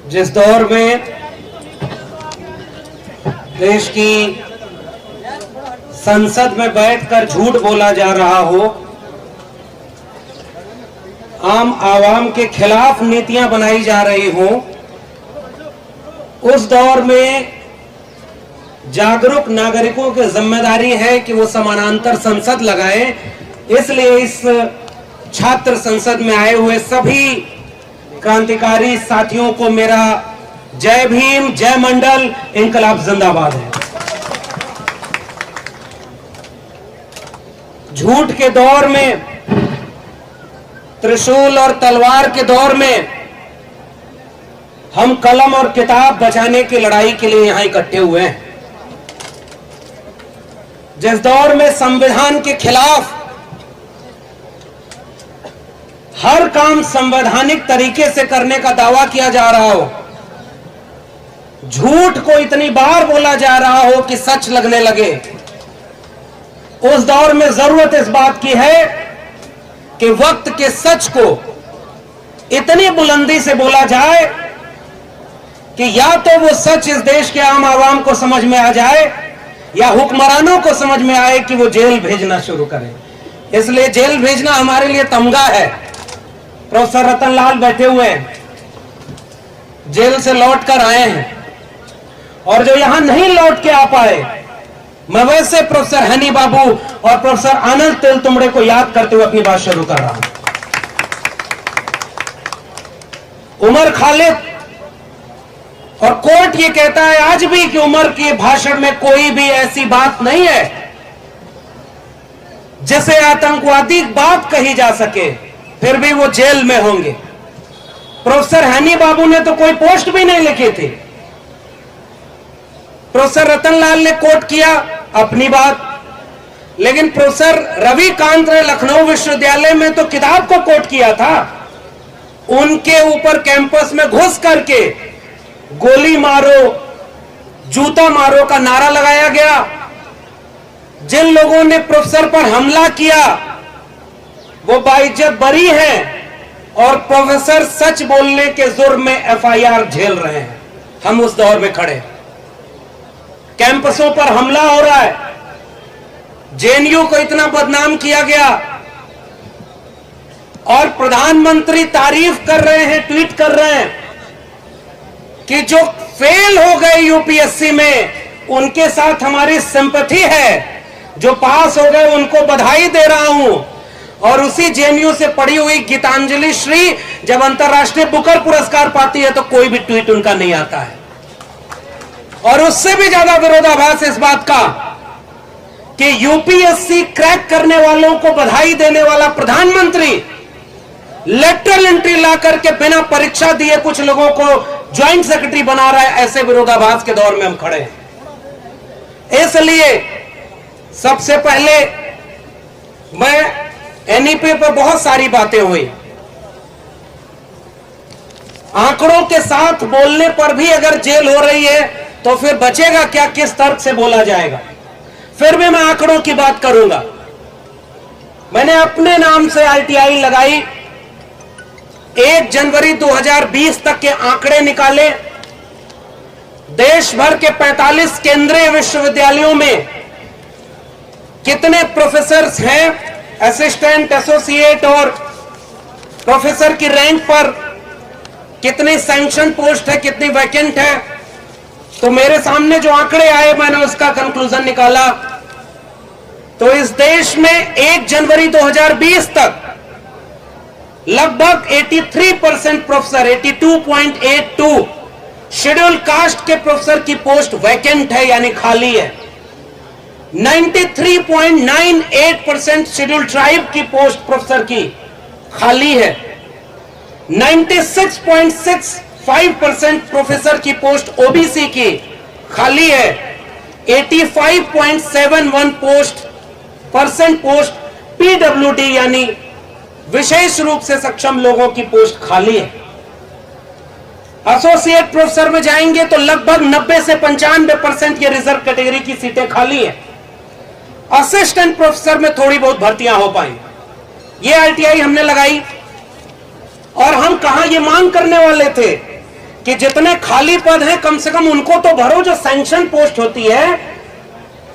जिस दौर में देश की संसद में बैठकर झूठ बोला जा रहा हो, आम आवाम के खिलाफ नीतियां बनाई जा रही हो, उस दौर में जागरूक नागरिकों की जिम्मेदारी है कि वो समानांतर संसद लगाएं। इसलिए इस छात्र संसद में आए हुए सभी क्रांतिकारी साथियों को मेरा जय भीम, जय मंडल, इंकलाब जिंदाबाद है। झूठ के दौर में, त्रिशूल और तलवार के दौर में हम कलम और किताब बचाने की लड़ाई के लिए यहां इकट्ठे हुए हैं। जिस दौर में संविधान के खिलाफ हर काम संवैधानिक तरीके से करने का दावा किया जा रहा हो, झूठ को इतनी बार बोला जा रहा हो कि सच लगने लगे, उस दौर में जरूरत इस बात की है कि वक्त के सच को इतनी बुलंदी से बोला जाए कि या तो वो सच इस देश के आम आवाम को समझ में आ जाए या हुक्मरानों को समझ में आए कि वो जेल भेजना शुरू करें। इसलिए जेल भेजना हमारे लिए तमगा है। प्रोफेसर रतन लाल बैठे हुए हैं, जेल से लौट कर आए हैं, और जो यहां नहीं लौट के आ पाए, मैं वैसे प्रोफेसर हनी बाबू और प्रोफेसर आनंद तेलतुंबड़े को याद करते हुए अपनी बात शुरू कर रहा हूं। उमर खालिद और कोर्ट ये कहता है आज भी कि उमर के भाषण में कोई भी ऐसी बात नहीं है जिसे आतंकवादी बात कही जा सके, फिर भी वो जेल में होंगे। प्रोफेसर हनी बाबू ने तो कोई पोस्ट भी नहीं लिखी थी। प्रोफेसर रतन लाल ने कोट किया अपनी बात, लेकिन प्रोफेसर रविकांत ने लखनऊ विश्वविद्यालय में तो किताब को कोट किया था। उनके ऊपर कैंपस में घुस करके गोली मारो, जूता मारो का नारा लगाया गया। जिन लोगों ने प्रोफेसर पर हमला किया वो बाइज्जत बरी हैं और प्रोफेसर सच बोलने के जुर्म में एफआईआर झेल रहे हैं। हम उस दौर में खड़े, कैंपसों पर हमला हो रहा है, जेएनयू को इतना बदनाम किया गया और प्रधानमंत्री तारीफ कर रहे हैं, ट्वीट कर रहे हैं कि जो फेल हो गए यूपीएससी में उनके साथ हमारी सिंपैथी है, जो पास हो गए उनको बधाई दे रहा हूं। और उसी जेएनयू से पढ़ी हुई गीतांजलि श्री जब अंतर्राष्ट्रीय बुकर पुरस्कार पाती है तो कोई भी ट्वीट उनका नहीं आता है। और उससे भी ज्यादा विरोधाभास इस बात का कि यूपीएससी क्रैक करने वालों को बधाई देने वाला प्रधानमंत्री लेटरल एंट्री ला करके बिना परीक्षा दिए कुछ लोगों को ज्वाइंट सेक्रेटरी बना रहा है। ऐसे विरोधाभास के दौर में हम खड़े हैं। इसलिए सबसे पहले मैं एनईपी पर बहुत सारी बातें हुई, आंकड़ों के साथ बोलने पर भी अगर जेल हो रही है तो फिर बचेगा क्या, किस तर्क से बोला जाएगा। फिर भी मैं आंकड़ों की बात करूंगा। मैंने अपने नाम से आरटीआई लगाई, 1 जनवरी 2020 तक के आंकड़े निकाले। देश भर के 45 केंद्रीय विश्वविद्यालयों में कितने प्रोफेसर हैं, असिस्टेंट, एसोसिएट और प्रोफेसर की रैंक पर कितनी सैंक्शन पोस्ट है, कितनी वैकेंट है। तो मेरे सामने जो आंकड़े आए मैंने उसका कंक्लूजन निकाला। तो इस देश में 1 जनवरी 2020 तक लगभग 83% प्रोफेसर, 82.82 शेड्यूल कास्ट के प्रोफेसर की पोस्ट वैकेंट है यानी खाली है। 93.98% शेड्यूल ट्राइब की पोस्ट प्रोफेसर की खाली है। 96.65% प्रोफेसर की पोस्ट ओबीसी की खाली है। 85.71% पोस्ट पीडब्ल्यूडी यानी विशेष रूप से सक्षम लोगों की पोस्ट खाली है। एसोसिएट प्रोफेसर में जाएंगे तो लगभग 90 से 95% ये रिजर्व कैटेगरी की सीटें खाली है। असिस्टेंट प्रोफेसर में थोड़ी बहुत भर्तियां हो पाई। ये आरटीआई हमने लगाई और हम कहां ये मांग करने वाले थे कि जितने खाली पद हैं कम से कम उनको तो भरो जो सैंक्शन पोस्ट होती है,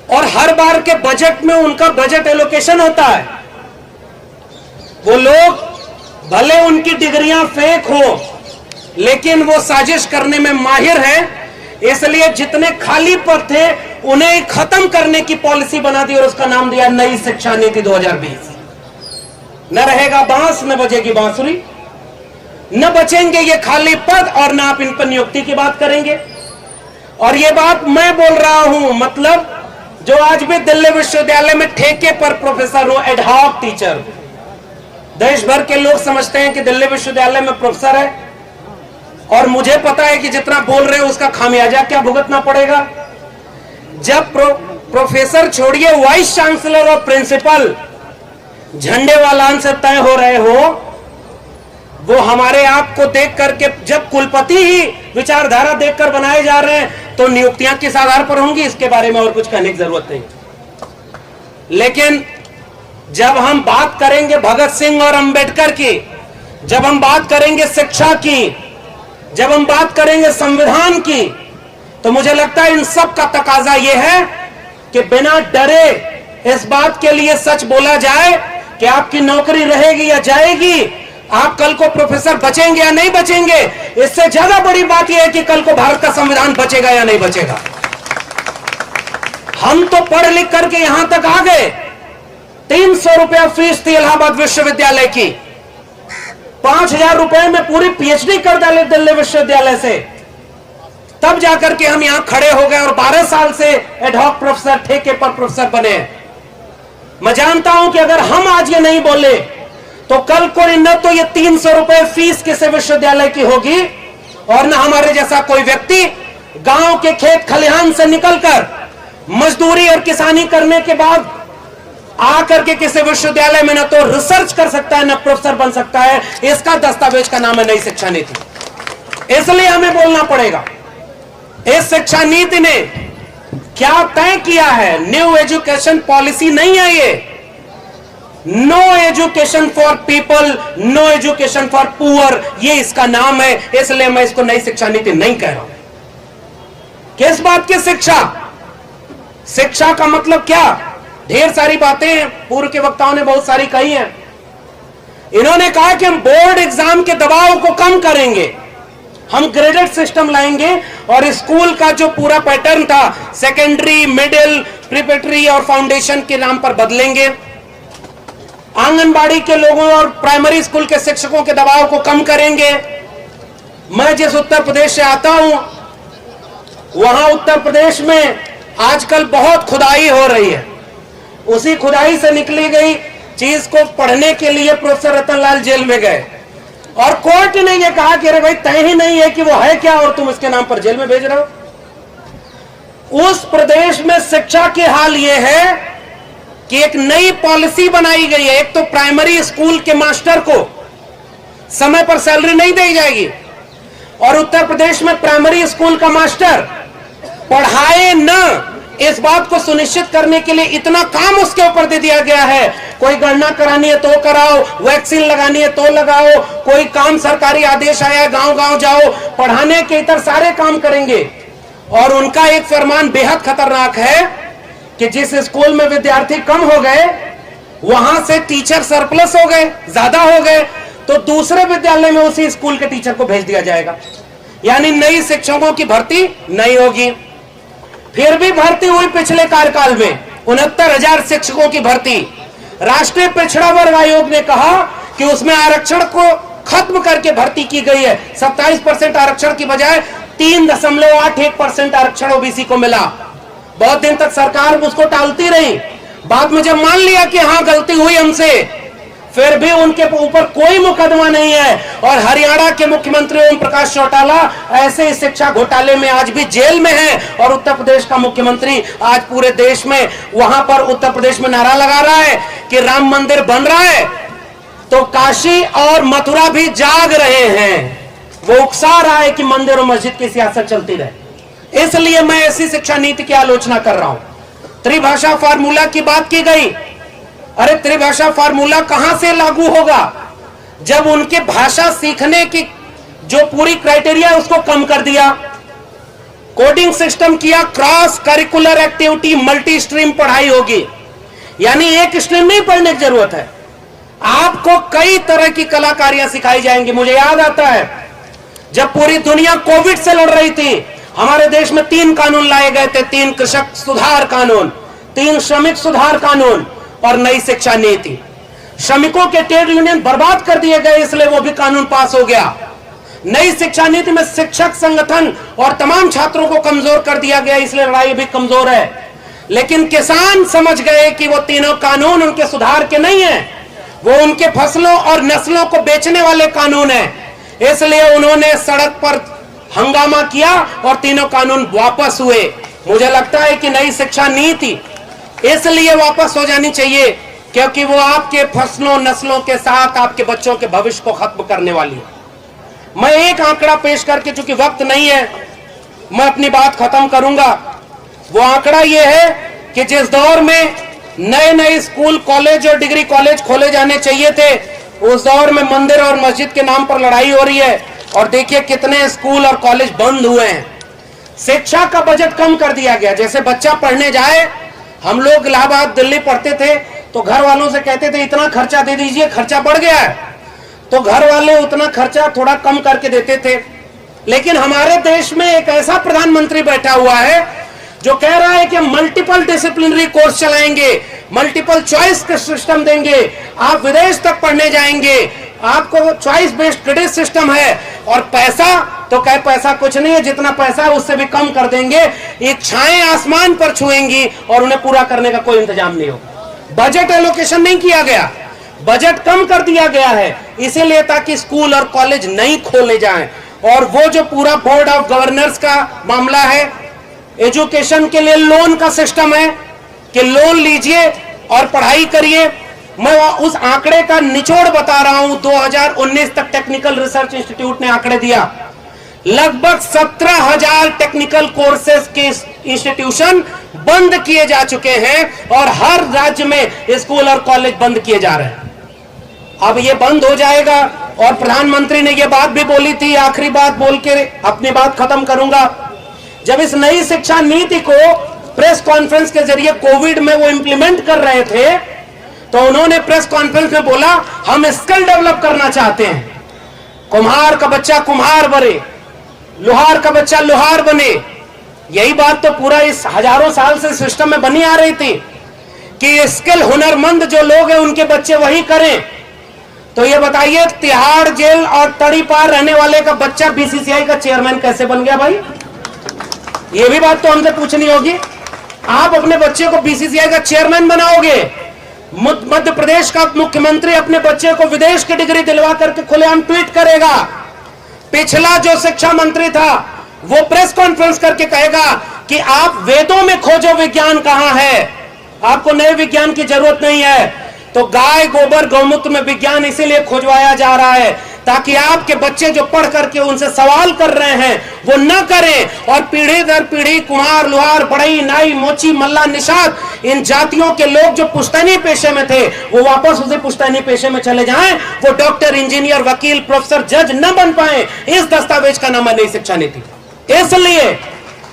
और हर बार के बजट में उनका बजट एलोकेशन होता है। वो लोग भले उनकी डिग्रियां फेक हो, लेकिन वो साजिश करने में माहिर है, इसलिए जितने खाली पद थे उन्हें खत्म करने की पॉलिसी बना दी और उसका नाम दिया नई शिक्षा नीति 2020। न रहेगा बांस, न बजेगी बांसुरी, न बचेंगे ये खाली पद, और न आप इन पर नियुक्ति की बात करेंगे। और ये बात मैं बोल रहा हूं, मतलब जो आज भी दिल्ली विश्वविद्यालय में ठेके पर प्रोफेसर हो, एडहॉक टीचर। देश भर के लोग समझते हैं कि दिल्ली विश्वविद्यालय में प्रोफेसर है, और मुझे पता है कि जितना बोल रहे हो उसका खामियाजा क्या भुगतना पड़ेगा। जब प्रोफेसर छोड़िए, वाइस चांसलर और प्रिंसिपल झंडे वालान से तय हो रहे हो, वो हमारे आप को देख करके, जब कुलपति ही विचारधारा देखकर बनाए जा रहे हैं तो नियुक्तियां किस आधार पर होंगी, इसके बारे में और कुछ कहने की जरूरत नहीं। लेकिन जब हम बात करेंगे भगत सिंह और अंबेडकर की, जब हम बात करेंगे शिक्षा की, जब हम बात करेंगे संविधान की, तो मुझे लगता है इन सब का तकाजा यह है कि बिना डरे इस बात के लिए सच बोला जाए कि आपकी नौकरी रहेगी या जाएगी, आप कल को प्रोफेसर बचेंगे या नहीं बचेंगे। इससे ज्यादा बड़ी बात यह है कि कल को भारत का संविधान बचेगा या नहीं बचेगा। हम तो पढ़ लिख करके यहां तक आ गए, 300 रुपया फीस थी इलाहाबाद विश्वविद्यालय की, 5,000 रुपए में पूरी पीएचडी कर डाले दिल्ली विश्वविद्यालय से, तब जाकर के हम यहां खड़े हो गए और 12 साल से एडहॉक प्रोफेसर, ठेके पर प्रोफेसर बने। मैं जानता हूं कि अगर हम आज ये नहीं बोले तो कल को न तो ये 300 रुपए फीस किसी विश्वविद्यालय की होगी, और न हमारे जैसा कोई व्यक्ति गांव के खेत खलिहान से निकलकर मजदूरी और किसानी करने के बाद आकर के किसी विश्वविद्यालय में न तो रिसर्च कर सकता है, न प्रोफेसर बन सकता है। इसका दस्तावेज का नाम है नई शिक्षा नीति। इसलिए हमें बोलना पड़ेगा, इस शिक्षा नीति ने क्या तय किया है। न्यू एजुकेशन पॉलिसी नहीं है ये। No education for people, no education for poor, ये इसका नाम है। इसलिए मैं इसको नई शिक्षा नीति नहीं कह रहा हूं। किस बात की शिक्षा? शिक्षा का मतलब क्या? ढेर सारी बातें पूर्व के वक्ताओं ने बहुत सारी कही हैं। इन्होंने कहा कि हम बोर्ड एग्जाम के दबाव को कम करेंगे, हम ग्रेडेड सिस्टम लाएंगे, और स्कूल का जो पूरा पैटर्न था सेकेंडरी, मिडिल, प्रिपरेटरी और फाउंडेशन के नाम पर बदलेंगे। आंगनबाड़ी के लोगों और प्राइमरी स्कूल के शिक्षकों के दबाव को कम करेंगे। मैं जिस उत्तर प्रदेश से आता हूं, वहां उत्तर प्रदेश में आजकल बहुत खुदाई हो रही है। उसी खुदाई से निकली गई चीज को पढ़ने के लिए प्रोफेसर रतनलाल जेल में गए, और कोर्ट ने यह कहा कि अरे भाई तय ही नहीं है कि वो है क्या, और तुम इसके नाम पर जेल में भेज रहे हो। उस प्रदेश में शिक्षा के हाल यह है कि एक नई पॉलिसी बनाई गई है। एक तो प्राइमरी स्कूल के मास्टर को समय पर सैलरी नहीं दी जाएगी, और उत्तर प्रदेश में प्राइमरी स्कूल का मास्टर पढ़ाए न, इस बात को सुनिश्चित करने के लिए इतना काम उसके ऊपर दे दिया गया है। कोई गणना करानी है तो कराओ, वैक्सीन लगानी है तो लगाओ, कोई काम सरकारी आदेश आया है गांव गांव जाओ, पढ़ाने के इतर सारे काम करेंगे। और उनका एक फरमान बेहद खतरनाक है कि जिस स्कूल में विद्यार्थी कम हो गए वहां से टीचर सरप्लस हो गए, ज्यादा हो गए, तो दूसरे विद्यालय में उसी स्कूल के टीचर को भेज दिया जाएगा। यानी नई शिक्षकों की भर्ती नहीं होगी। फिर भी भर्ती हुई पिछले कार्यकाल में 69,000 शिक्षकों की भर्ती। राष्ट्रीय पिछड़ा वर्ग आयोग ने कहा कि उसमें आरक्षण को खत्म करके भर्ती की गई है। 27% आरक्षण की बजाय 3.81% आरक्षण ओबीसी को मिला। बहुत दिन तक सरकार उसको टालती रही। बाद में जब मान लिया कि हाँ गलती हुई हमसे, फिर भी उनके ऊपर कोई मुकदमा नहीं है। और हरियाणा के मुख्यमंत्री ओम प्रकाश चौटाला ऐसे शिक्षा घोटाले में आज भी जेल में है, और उत्तर प्रदेश का मुख्यमंत्री आज पूरे देश में, वहां पर उत्तर प्रदेश में नारा लगा रहा है कि राम मंदिर बन रहा है तो काशी और मथुरा भी जाग रहे हैं। वो उकसा रहा है कि मंदिर और मस्जिद की सियासत चलती रहे। इसलिए मैं ऐसी शिक्षा नीति की आलोचना कर रहा हूं। त्रिभाषा फार्मूला की बात की गई। अरे त्रिभाषा फार्मूला कहां से लागू होगा जब उनके भाषा सीखने की जो पूरी क्राइटेरिया उसको कम कर दिया। कोडिंग सिस्टम किया, cross curricular activity multi stream पढ़ाई होगी, यानी एक स्ट्रीम नहीं पढ़ने की जरूरत है, आपको कई तरह की कलाकारियां सिखाई जाएंगी। मुझे याद आता है जब पूरी दुनिया कोविड से लड़ रही थी, हमारे देश में 3 कानून लाए गए थे, 3 कृषक सुधार कानून, 3 श्रमिक सुधार कानून और नई शिक्षा नीति। श्रमिकों के ट्रेड यूनियन बर्बाद कर दिए गए, इसलिए वो भी कानून पास हो गया। नई शिक्षा नीति में शिक्षक संगठन और तमाम छात्रों को कमजोर कर दिया गया, इसलिए लड़ाई भी कमजोर है। लेकिन किसान समझ गए कि वो तीनों कानून उनके सुधार के नहीं है, वो उनके फसलों और नस्लों को बेचने वाले कानून है, इसलिए उन्होंने सड़क पर हंगामा किया और तीनों कानून वापस हुए। मुझे लगता है कि नई शिक्षा नीति इसलिए वापस हो जानी चाहिए क्योंकि वो आपके फसलों नस्लों के साथ आपके बच्चों के भविष्य को खत्म करने वाली है। मैं एक आंकड़ा पेश करके, चूंकि वक्त नहीं है, मैं अपनी बात खत्म करूंगा। वो आंकड़ा ये है कि जिस दौर में नए नए स्कूल कॉलेज और डिग्री कॉलेज खोले जाने चाहिए थे, उस दौर में मंदिर और मस्जिद के नाम पर लड़ाई हो रही है, और देखिए कितने स्कूल और कॉलेज बंद हुए हैं। शिक्षा का बजट कम कर दिया गया। जैसे बच्चा पढ़ने जाए, हम लोग इलाहाबाद दिल्ली पढ़ते थे तो घर वालों से कहते थे इतना खर्चा दे दीजिए, खर्चा बढ़ गया है, तो घर वाले उतना खर्चा थोड़ा कम करके देते थे। लेकिन हमारे देश में एक ऐसा प्रधानमंत्री बैठा हुआ है जो कह रहा है कि मल्टीपल डिसिप्लिनरी कोर्स चलाएंगे, मल्टीपल चॉइस का सिस्टम देंगे, आप विदेश तक पढ़ने जाएंगे, आपको चॉइस बेस्ड क्रेडिट सिस्टम है, और पैसा तो कहे पैसा कुछ नहीं है, जितना पैसा है उससे भी कम कर देंगे, इच्छाएं आसमान पर छुएंगी और उन्हें पूरा करने का कोई इंतजाम नहीं होगा। बजट एलोकेशन नहीं किया गया, बजट कम कर दिया गया है, इसीलिए ताकि स्कूल और कॉलेज नहीं खोले जाएं। और वो जो पूरा बोर्ड ऑफ गवर्नर्स का मामला है, एजुकेशन के लिए लोन का सिस्टम है कि लोन लीजिए और पढ़ाई करिए। मैं उस आंकड़े का निचोड़ बता रहा हूं। 2019 तक टेक्निकल रिसर्च इंस्टीट्यूट ने आंकड़े दिया, लगभग 17,000 टेक्निकल कोर्सेज के इंस्टीट्यूशन बंद किए जा चुके हैं और हर राज्य में स्कूल और कॉलेज बंद किए जा रहे हैं। अब ये बंद हो जाएगा। और प्रधानमंत्री ने ये बात भी बोली थी, आखिरी बात बोल के अपनी बात खत्म करूंगा। जब इस नई शिक्षा नीति को प्रेस कॉन्फ्रेंस के जरिए कोविड में वो इंप्लीमेंट कर रहे थे, तो उन्होंने प्रेस कॉन्फ्रेंस में बोला हम स्किल डेवलप करना चाहते हैं, कुम्हार का बच्चा कुम्हार बने, लोहार का बच्चा लोहार बने। यही बात तो पूरा इस हजारों साल से सिस्टम में बनी आ रही थी कि स्किल हुनरमंद जो लोग हैं उनके बच्चे वही करें। तो ये बताइए, तिहाड़ जेल और तड़ी पार रहने वाले का बच्चा बीसीसीआई का चेयरमैन कैसे बन गया भाई? ये भी बात तो हमसे पूछनी होगी। आप अपने बच्चे को बीसीसीआई का चेयरमैन बनाओगे, मध्य प्रदेश का मुख्यमंत्री अपने बच्चे को विदेश की डिग्री दिलवा करके खुलेआम ट्वीट करेगा। पिछला जो शिक्षा मंत्री था वो प्रेस कॉन्फ्रेंस करके कहेगा कि आप वेदों में खोजो विज्ञान कहां है, आपको नए विज्ञान की जरूरत नहीं है। तो गाय गोबर गौमूत्र में विज्ञान इसीलिए खोजवाया जा रहा है ताकि आपके बच्चे जो पढ़ करके उनसे सवाल कर रहे हैं वो न करें, और पीढ़ी दर पीढ़ी कुम्हार लोहार बढ़ई नाई मोची मल्ला निषाद इन जातियों के लोग जो पुश्तैनी पेशे में थे वो वापस उसी पुश्तैनी पेशे में चले जाएं, वो डॉक्टर इंजीनियर वकील प्रोफेसर जज न बन पाए। इस दस्तावेज का नाम है नई शिक्षा नीति। इसलिए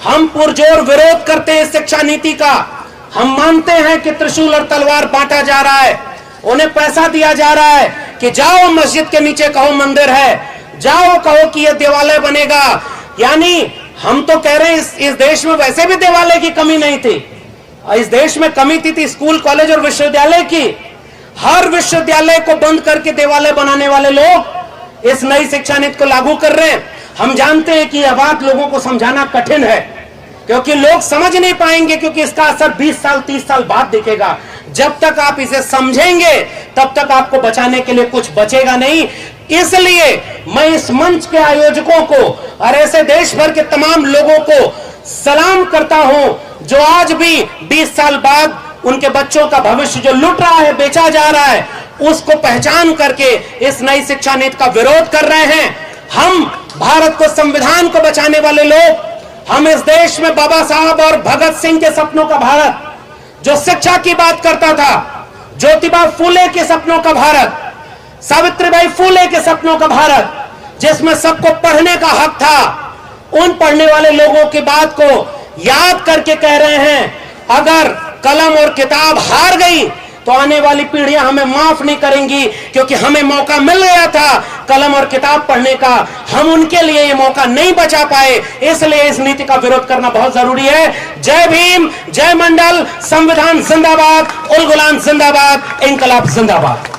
हम पुरजोर विरोध करते हैं इस शिक्षा नीति का। हम मानते हैं कि त्रिशूल और तलवार बांटा जा रहा है, उन्हें पैसा दिया जा रहा है कि जाओ मस्जिद के नीचे कहो मंदिर है, जाओ कहो कि यह देवालय बनेगा। यानी हम तो कह रहे हैं इस देश में वैसे भी देवालय की कमी नहीं थी, इस देश में कमी थी स्कूल कॉलेज और विश्वविद्यालय की। हर विश्वविद्यालय को बंद करके देवालय बनाने वाले लोग इस नई शिक्षा नीति को लागू कर रहे हैं। हम जानते हैं कि यह बात लोगों को समझाना कठिन है क्योंकि लोग समझ नहीं पाएंगे, क्योंकि इसका असर 20 साल 30 साल बाद दिखेगा। जब तक आप इसे समझेंगे तब तक आपको बचाने के लिए कुछ बचेगा नहीं। इसलिए मैं इस मंच के आयोजकों को और ऐसे देश भर के तमाम लोगों को सलाम करता हूं जो आज भी 20 साल बाद उनके बच्चों का भविष्य जो लुट रहा है, बेचा जा रहा है, उसको पहचान करके इस नई शिक्षा नीति का विरोध कर रहे हैं। हम भारत को, संविधान को बचाने वाले लोग, हम इस देश में बाबा साहब और भगत सिंह के सपनों का भारत, जो शिक्षा की बात करता था, ज्योतिबा फूले के सपनों का भारत, सावित्रीबाई फूले के सपनों का भारत, जिसमें सबको पढ़ने का हक था, उन पढ़ने वाले लोगों की बात को याद करके कह रहे हैं, अगर कलम और किताब हार गई तो आने वाली पीढ़ियां हमें माफ नहीं करेंगी, क्योंकि हमें मौका मिल गया था कलम और किताब पढ़ने का, हम उनके लिए ये मौका नहीं बचा पाए, इसलिए इस नीति का विरोध करना बहुत जरूरी है। जय भीम, जय मंडल, संविधान जिंदाबाद, उल गुलाम जिंदाबाद, इंकलाब जिंदाबाद।